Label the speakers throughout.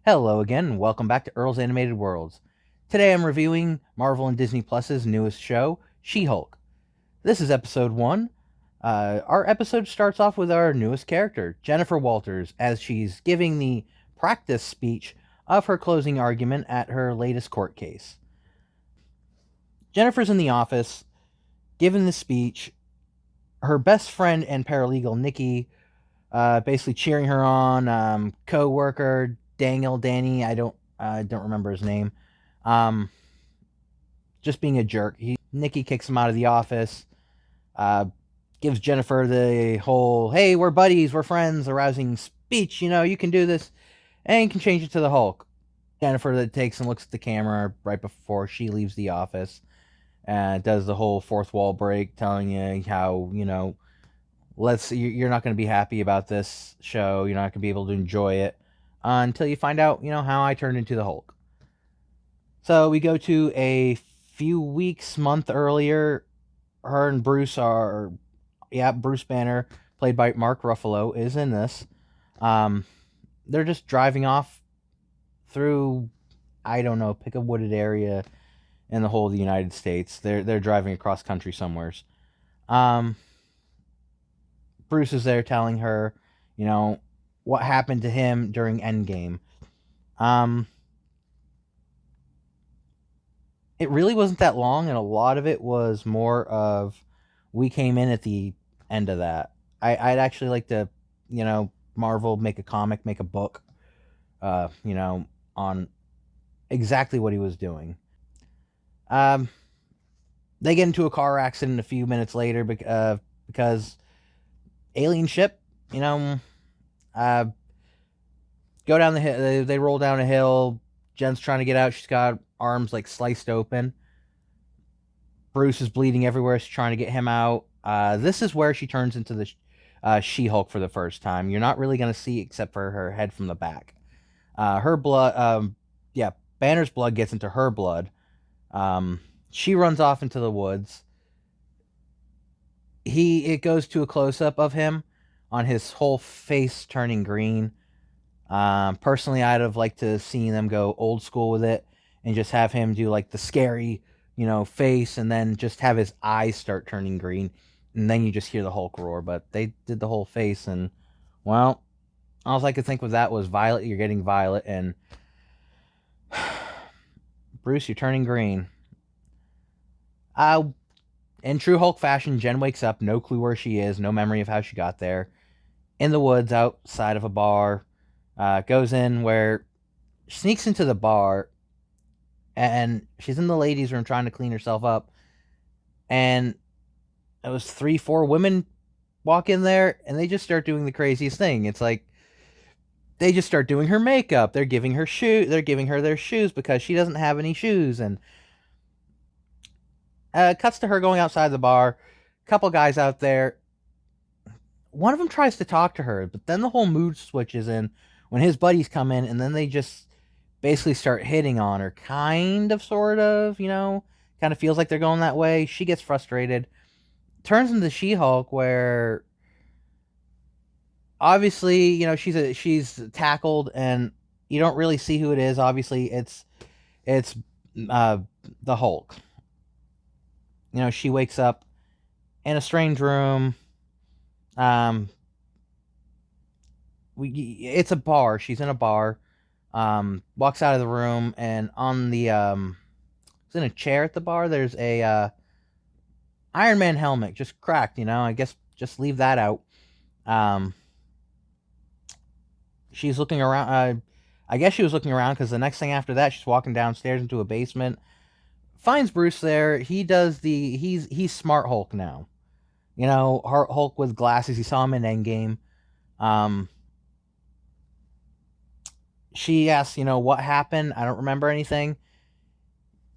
Speaker 1: Hello again, and welcome back to Earl's Animated Worlds. Today I'm reviewing Marvel and Disney Plus's newest show, She-Hulk. This is episode 1. Our episode starts off with our newest character, Jennifer Walters, as she's giving the practice speech of her closing argument at her latest court case. Jennifer's in the office, giving the speech. Her best friend and paralegal, Nikki, basically cheering her on. Co-worker Danny, I don't remember his name. Just being a jerk. Nikki kicks him out of the office. Gives Jennifer the whole "Hey, we're buddies, we're friends" arousing speech. You can do this, and can change it to the Hulk. Jennifer that takes and looks at the camera right before she leaves the office. Does the whole fourth wall break, telling you how you're not going to be happy about this show. You're not going to be able to enjoy it until you find out, how I turned into the Hulk. So we go to a few weeks, month earlier. Her and Bruce Bruce Banner, played by Mark Ruffalo, is in this. They're just driving off through, I don't know, pick a wooded area in the whole of the United States. They're driving across country somewheres. Bruce is there telling her, what happened to him during Endgame. It really wasn't that long, and a lot of it was more of we came in at the end of that. I'd actually like to, Marvel make a comic, make a book, on exactly what he was doing. They get into a car accident a few minutes later because alien ship, go down the hill. They roll down a hill. Jen's trying to get out. She's got arms sliced open. Bruce is bleeding everywhere. She's trying to get him out. This is where she turns into the She-Hulk for the first time. You're not really going to see except for her head from the back. Her blood, Banner's blood gets into her blood. She runs off into the woods. It goes to a close-up of him on his whole face turning green. Personally, I'd have liked to see them go old school with it and just have him do the scary, face, and then just have his eyes start turning green, and then you just hear the Hulk roar. But they did the whole face, and well, all I could think of that was Violet. You're getting Violet, and Bruce, you're turning green. In true Hulk fashion, Jen wakes up, no clue where she is, no memory of how she got there. In the woods, outside of a bar, goes in where she sneaks into the bar, and she's in the ladies' room trying to clean herself up. And it was 3-4 women walk in there, and they just start doing the craziest thing. It's like they just start doing her makeup. They're giving her They're giving her their shoes because she doesn't have any shoes, and cuts to her going outside the bar. Couple guys out there. One of them tries to talk to her, but then the whole mood switches in when his buddies come in, and then they just basically start hitting on her. Kind of, sort of, kind of feels like they're going that way. She gets frustrated. Turns into She-Hulk, where obviously, she's tackled, and you don't really see who it is. Obviously, it's the Hulk. She wakes up in a strange room. It's a bar. She's in a bar. Walks out of the room, and on the it's in a chair at the bar. There's a Iron Man helmet just cracked. I guess just leave that out. She's looking around. I guess she was looking around because the next thing after that, she's walking downstairs into a basement. Finds Bruce there. He's Smart Hulk now. Hulk with glasses. You saw him in Endgame. She asks, what happened? I don't remember anything.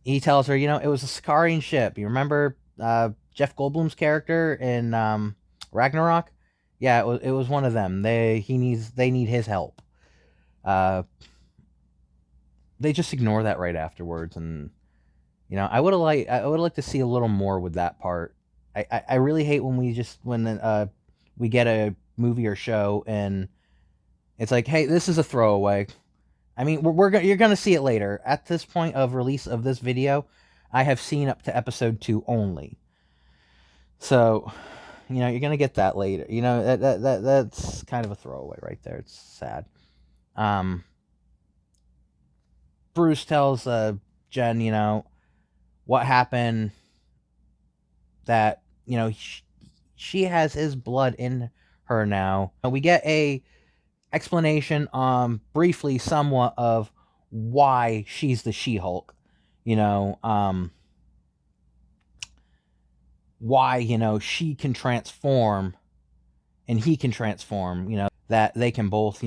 Speaker 1: He tells her, it was a Sicarian ship. You remember Jeff Goldblum's character in Ragnarok? Yeah, it was one of them. They need his help. They just ignore that right afterwards, and I would have liked to see a little more with that part. I really hate when we get a movie or show and it's like, hey, this is a throwaway. I mean, you're gonna see it later. At this point of release of this video, I have seen up to episode 2 only. So, you're gonna get that later. That's kind of a throwaway right there. It's sad. Bruce tells Jen, what happened. That she has his blood in her now. We get a explanation, briefly, somewhat, of why she's the She-Hulk. Why she can transform and he can transform. That they can both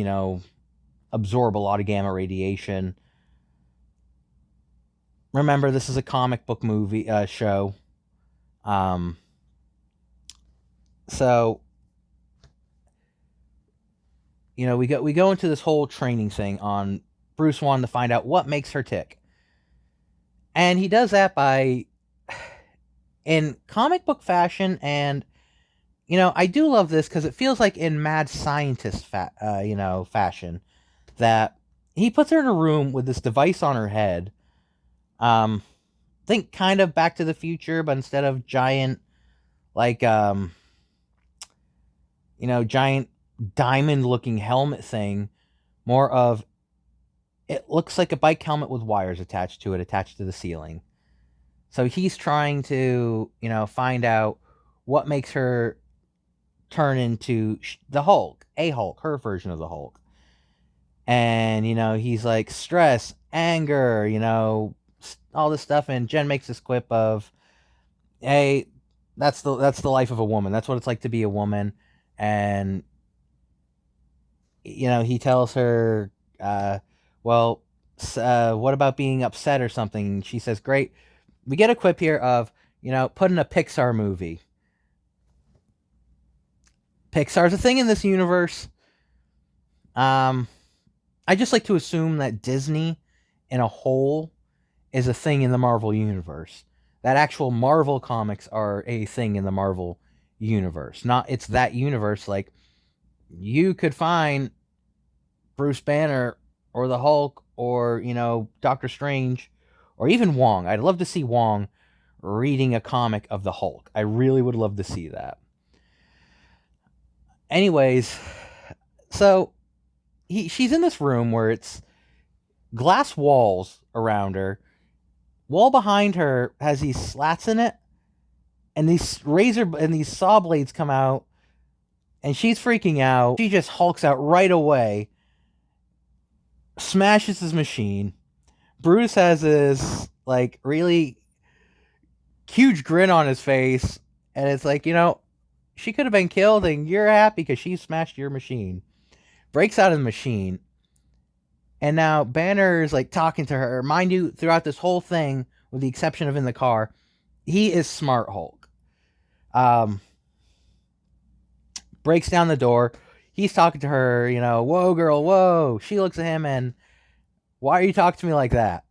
Speaker 1: absorb a lot of gamma radiation. Remember, this is a comic book movie show. So we go into this whole training thing on Bruce wanting to find out what makes her tick. And he does that by, in comic book fashion, and I do love this because it feels like in mad scientist fashion, that he puts her in a room with this device on her head. Think kind of Back to the Future, but instead of giant, giant diamond-looking helmet thing, more of, it looks like a bike helmet with wires attached to the ceiling. So he's trying to, find out what makes her turn into the Hulk, her version of the Hulk. And, he's like, stress, anger, all this stuff. And Jen makes this quip of, hey, that's the life of a woman. That's what it's like to be a woman. And, he tells her, what about being upset or something? She says, great. We get a quip here of, put in a Pixar movie. Pixar's a thing in this universe. I just like to assume that Disney in a whole is a thing in the Marvel universe. That actual Marvel comics are a thing in the Marvel universe. Not it's that universe. Like, you could find Bruce Banner or the Hulk or, Doctor Strange or even Wong. I'd love to see Wong reading a comic of the Hulk. I really would love to see that. Anyways, so she's in this room where it's glass walls around her. Wall behind her has these slats in it, and these saw blades come out, and she's freaking out. She just hulks out right away, smashes his machine. Bruce has this really huge grin on his face, and it's like, she could have been killed, and you're happy because she smashed your machine. Breaks out of the machine. And now Banner is talking to her. Mind you, throughout this whole thing, with the exception of in the car, he is Smart Hulk. Breaks down the door. He's talking to her, whoa, girl, whoa. She looks at him and, why are you talking to me like that?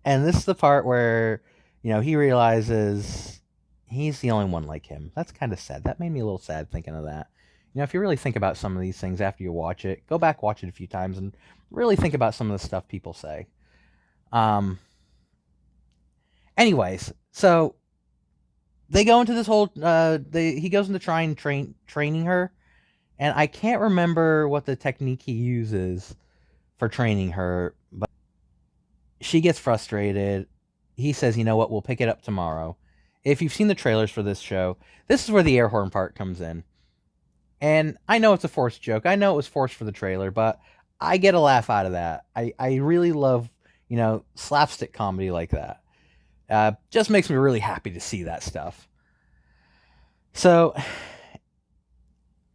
Speaker 1: And this is the part where, he realizes he's the only one like him. That's kind of sad. That made me a little sad thinking of that. If you really think about some of these things after you watch it, go back, watch it a few times, and really think about some of the stuff people say. Anyways, so they go into this whole, he goes into training her, and I can't remember what the technique he uses for training her, but she gets frustrated. He says, you know what, we'll pick it up tomorrow. If you've seen the trailers for this show, this is where the air horn part comes in. And I know it's a forced joke. I know it was forced for the trailer, but I get a laugh out of that. I really love, slapstick comedy like that. Just makes me really happy to see that stuff. So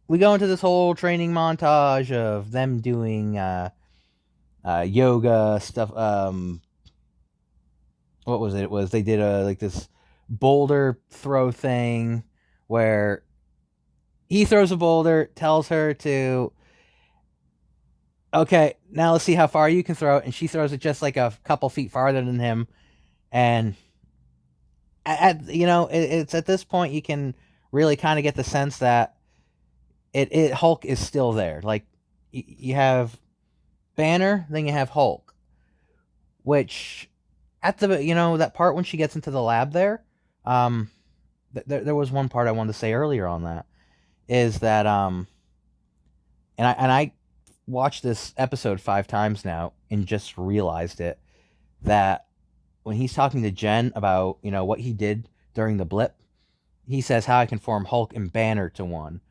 Speaker 1: we go into this whole training montage of them doing yoga stuff. What was it? They did this boulder throw thing where he throws a boulder, tells her to, okay, now let's see how far you can throw it. And she throws it just a couple feet farther than him. And, it's at this point you can really kind of get the sense that Hulk is still there. You have Banner, then you have Hulk, which at the that part when she gets into the lab there, um, there was one part I wanted to say earlier on that is that and I watched this episode 5 times now and just realized it that when he's talking to Jen about what he did during the blip, he says how I can form Hulk and Banner to one.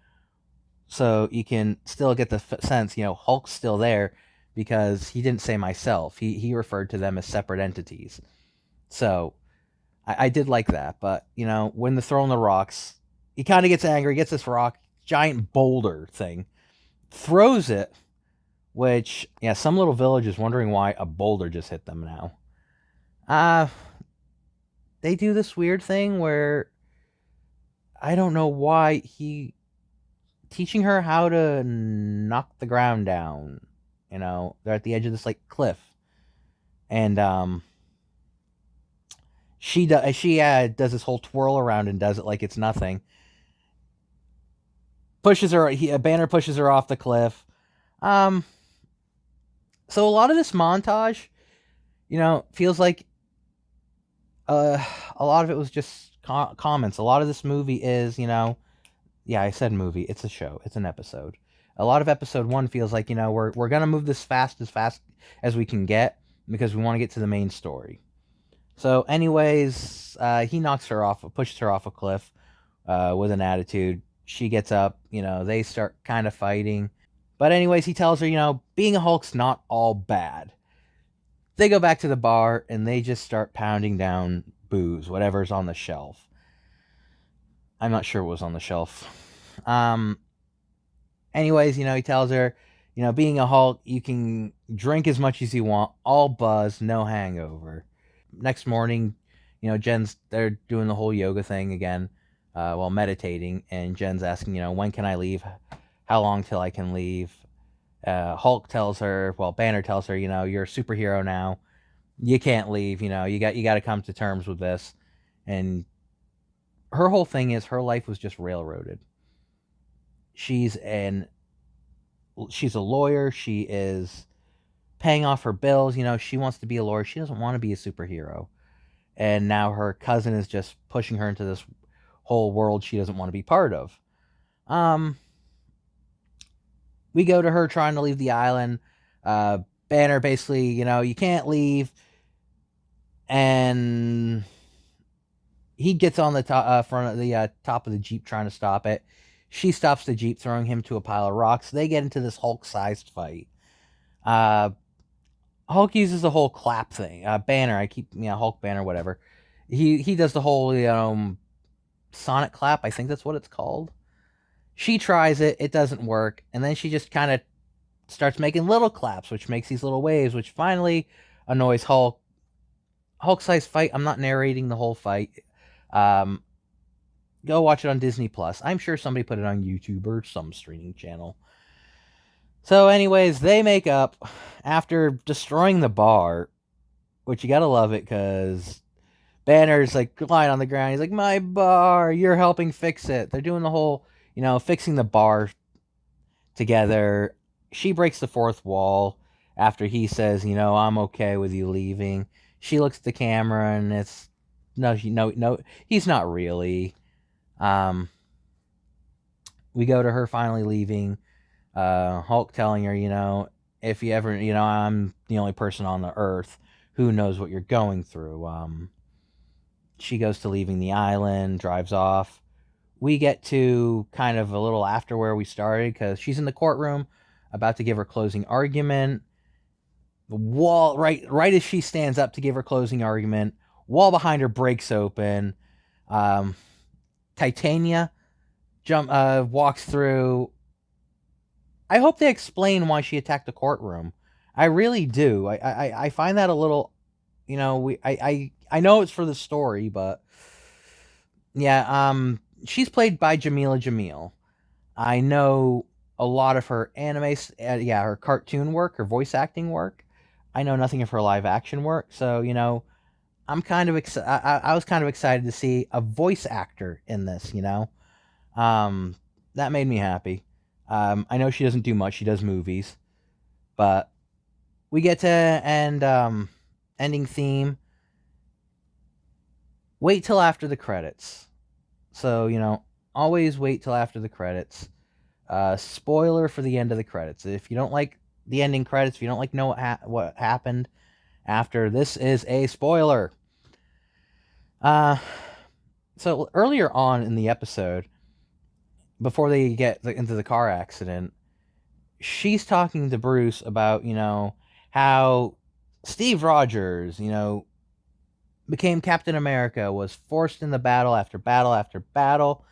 Speaker 1: So you can still get the sense, Hulk's still there because he didn't say myself. He referred to them as separate entities. So I did like that. But, when they're throwing the rocks, he kind of gets angry, gets this rock, giant boulder thing, throws it, which, yeah, some little village is wondering why a boulder just hit them now. They do this weird thing where I don't know why he teaching her how to knock the ground down. They're at the edge of this like cliff, and she does this whole twirl around and does it like it's nothing. Banner pushes her off the cliff. So a lot of this montage, feels like a lot of it was just comments. A lot of this movie is, yeah, I said movie. It's a show. It's an episode. A lot of episode 1 feels like, we're gonna move this fast as we can get because we want to get to the main story. So, anyways, he pushes her off a cliff with an attitude. She gets up. They start kind of fighting. But anyways, he tells her, being a Hulk's not all bad. They go back to the bar and they just start pounding down booze, whatever's on the shelf. I'm not sure what was on the shelf. Anyways, he tells her, being a Hulk, you can drink as much as you want, all buzz, no hangover. Next morning, they're doing the whole yoga thing again, while meditating, and Jen's asking, when can I leave? How long till I can leave? Banner tells her, you're a superhero now. You can't leave. You got to come to terms with this. And her whole thing is her life was just railroaded. She's a lawyer. She is paying off her bills. She wants to be a lawyer. She doesn't want to be a superhero. And now her cousin is just pushing her into this whole world she doesn't want to be part of. We go to her trying to leave the island. Banner basically, you can't leave. And he gets on the front of the top of the Jeep trying to stop it. She stops the Jeep, throwing him to a pile of rocks. They get into this Hulk-sized fight. Hulk uses the whole clap thing. Banner, Hulk Banner, whatever. He does the whole Sonic clap. I think that's what it's called. She tries it. It doesn't work. And then she just kind of starts making little claps, which makes these little waves, which finally annoys Hulk. Hulk-sized fight. I'm not narrating the whole fight. Go watch it on Disney Plus. I'm sure somebody put it on YouTube or some streaming channel. So, anyways, they make up after destroying the bar, which you gotta love it because Banner's like lying on the ground. He's like, "My bar, you're helping fix it." They're doing the whole, fixing the bar together. She breaks the fourth wall after he says, "I'm okay with you leaving." She looks at the camera and it's no, he's not really. We go to her finally leaving. Hulk telling her, if you ever, I'm the only person on the earth who knows what you're going through. She goes to leaving the island, drives off. We get to kind of a little after where we started because she's in the courtroom about to give her closing argument. The wall, right as she stands up to give her closing argument, wall behind her breaks open. Titania walks through. I hope they explain why she attacked the courtroom. I really do. I find that a little, I know it's for the story, but yeah. She's played by Jamila Jamil. I know a lot of her anime, her cartoon work, her voice acting work. I know nothing of her live action work, so I'm kind of I was kind of excited to see a voice actor in this. That made me happy. I know she doesn't do much. She does movies, but we get to ending theme. Wait till after the credits. So, always wait till after the credits. Spoiler for the end of the credits. If you don't like the ending credits, if you don't like know what happened after, this is a spoiler. So earlier on in the episode, before they get into the car accident, she's talking to Bruce about, how Steve Rogers, became Captain America, was forced in the battle after battle after battle,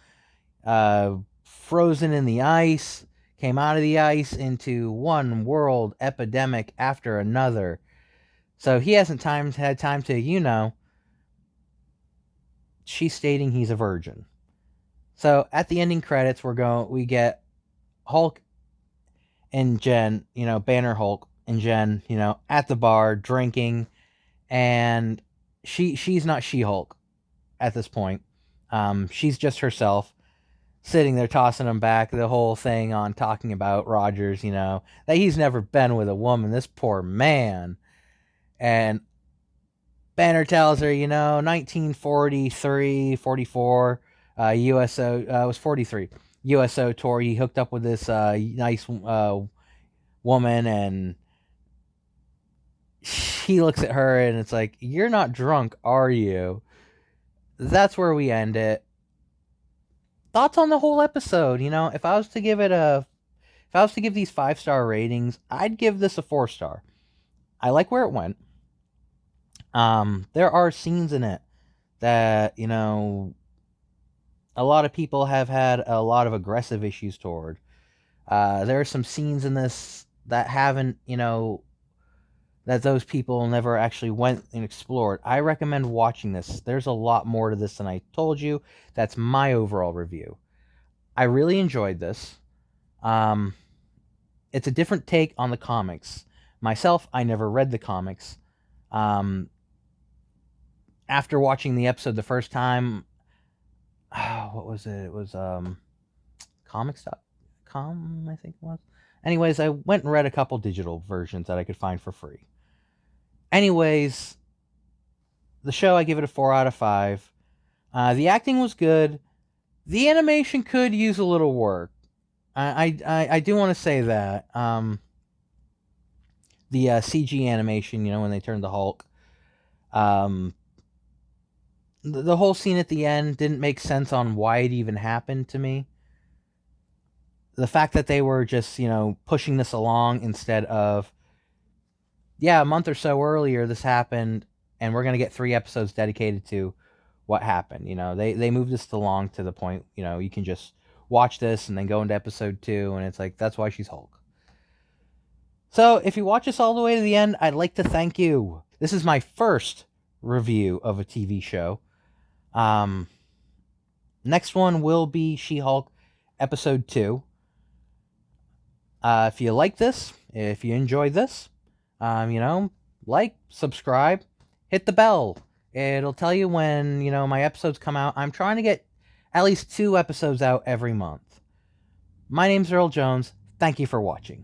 Speaker 1: frozen in the ice, came out of the ice into one world epidemic after another. So he hasn't had time to, she's stating he's a virgin. So at the ending credits, we get Hulk and Jen, Banner Hulk and Jen, at the bar drinking, and she's not She-Hulk at this point. She's just herself, sitting there tossing him back. The whole thing on talking about Rogers, that he's never been with a woman. This poor man. And Banner tells her, 1943, 44, USO, it was 43, USO tour. He hooked up with this nice woman, and he looks at her and it's like, you're not drunk, are you? That's where we end it. Thoughts on the whole episode? If I was to give these 5-star ratings, I'd give this a 4-star. I like where it went. There are scenes in it that, a lot of people have had a lot of aggressive issues toward. There are some scenes in this that haven't, that those people never actually went and explored. I recommend watching this. There's a lot more to this than I told you. That's my overall review. I really enjoyed this. It's a different take on the comics. Myself, I never read the comics. After watching the episode the first time, what was it? It was comics.com, I think it was. Anyways, I went and read a couple digital versions that I could find for free. Anyways, the show, I give it a 4 out of 5. The acting was good. The animation could use a little work. I do want to say that. The CG animation, when they turned the Hulk. The whole scene at the end didn't make sense on why it even happened to me. The fact that they were just, pushing this along instead of, a month or so earlier this happened, and we're going to get 3 episodes dedicated to what happened. They moved this along to the point, you can just watch this and then go into episode 2, and it's like, that's why she's Hulk. So if you watch this all the way to the end, I'd like to thank you. This is my first review of a TV show. Next one will be She-Hulk episode 2. If you like this, if you enjoyed this, like, subscribe, hit the bell. It'll tell you when, my episodes come out. I'm trying to get at least 2 episodes out every month. My name's Earl Jones. Thank you for watching.